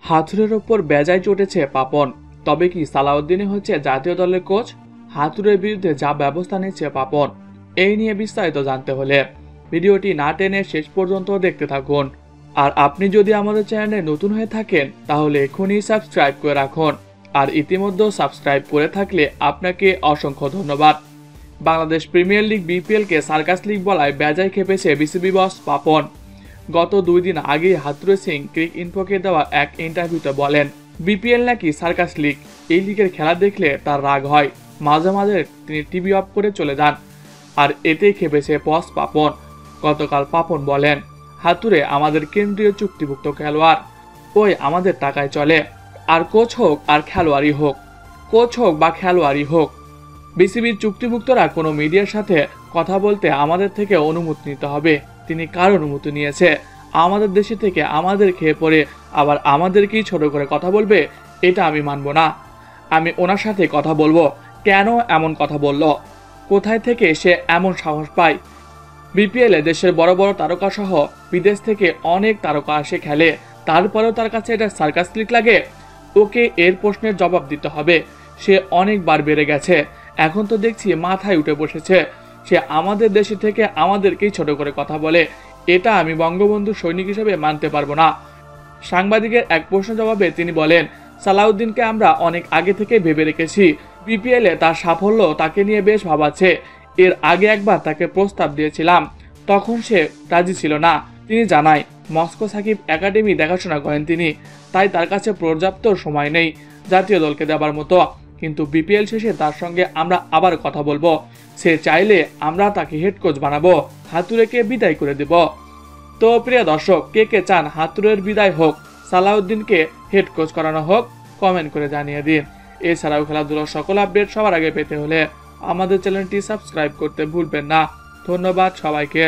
হাথুরের ওপর বেজায় চটেছে পাপন। তবে কি সালাউদ্দিনই হচ্ছে জাতীয় দলের কোচ? হাথুরের বিরুদ্ধে যা ব্যবস্থা নিচ্ছে পাপন, এই নিয়ে বিস্তারিত জানতে হলে ভিডিওটি না টেনে শেষ পর্যন্ত দেখতে থাকুন। আর আপনি যদি আমাদের চ্যানেলে নতুন হয়ে থাকেন তাহলে এখনই সাবস্ক্রাইব করে রাখুন। আর ইতিমধ্যে সাবস্ক্রাইব করে থাকলে আপনাকে অসংখ্য ধন্যবাদ। বাংলাদেশ প্রিমিয়ার লিগ বিপিএল কে সার্কাস লিগ বলায় বেজায় খেপেছে বিসিবি বস পাপন। গত 2 দিন আগেই হাথুরে সিং ক্রিক ইনফোকে দেওয়া এক ইন্টারভিউতে বলেন, বিপিএল নাকি সার্কাস লিগ, এই লিগের খেলা দেখলে তার রাগ হয়, মাঝে মাঝে তিনি টিভি অফ করে চলে যান। আর এতেই খেপেছে বস পাপন। গতকাল পাপন বলেন, হাথুরে আমাদের কেন্দ্রীয় চুক্তিভুক্ত খেলোয়াড়, ওই আমাদের টাকায় চলে। আর কোচ হোক আর খেলোয়াড়ই হোক, কোচ হোক বা খেলোয়াড়ই হোক, বিসিবির চুক্তিভুক্তরা কোনো মিডিয়ার সাথে কথা বলতে আমাদের থেকে অনুমতি নিতে হবে। তিনি কার অনুমতি নিয়েছে? আমাদের দেশে থেকে আমাদের খেয়ে পড়ে আবার আমাদেরকেই ছোট করে কথা বলবে? এটা আমি মানব না। আমি ওনার সাথে কথা বলবো, কেন এমন কথা বলল, কোথায় থেকে সে এমন সাহস পায়? বিপিএলে দেশের বড় বড় তারকা সহ বিদেশ থেকে অনেক তারকা আসে খেলে, তারপরেও তার কাছে এটা সার্কাস লিগ লাগে? ওকে এর প্রশ্নের জবাব দিতে হবে। সে অনেকবার বেড়ে গেছে, এখন তো দেখছি মাথায় উঠে বসেছে। সে আমাদের দেশে থেকে আমাদেরকেই ছোট করে কথা বলে, এটা আমি বঙ্গবন্ধু সৈনিক হিসেবে মানতে পারবো না। সাংবাদিকের এক প্রশ্ন জবাবে তিনি বলেন, সালাউদ্দিনকে আমরা অনেক আগে থেকে ভেবে রেখেছি। বিপিএলে তার সাফল্য তাকে নিয়ে বেশ ভাবাচ্ছে। এর আগে একবার তাকে প্রস্তাব দিয়েছিলাম, তখন সে রাজি ছিল না। তিনি জানায়, মস্কো সাকিব একাডেমি দেখাশোনা করেন তিনি, তাই তার কাছে পর্যাপ্ত সময় নেই জাতীয় দলকে দেবার মতো। কিন্তু বিপিএল শেষে তার সঙ্গে আমরা আবার কথা বলবো। সে চাইলে আমরা তাকে হেড কোচ বানাবো, হাতুরেকে বিদায় করে দেব। তো প্রিয় দর্শক, কে কে চান হাতুরের বিদায় হোক, সালাউদ্দিনকে হেড কোচ করানো হোক, কমেন্ট করে জানিয়ে দিন। এছাড়াও খেলাধুলার সকল আপডেট সবার আগে পেতে হলে আমাদের চ্যানেলটি সাবস্ক্রাইব করতে ভুলবেন না। ধন্যবাদ সবাইকে।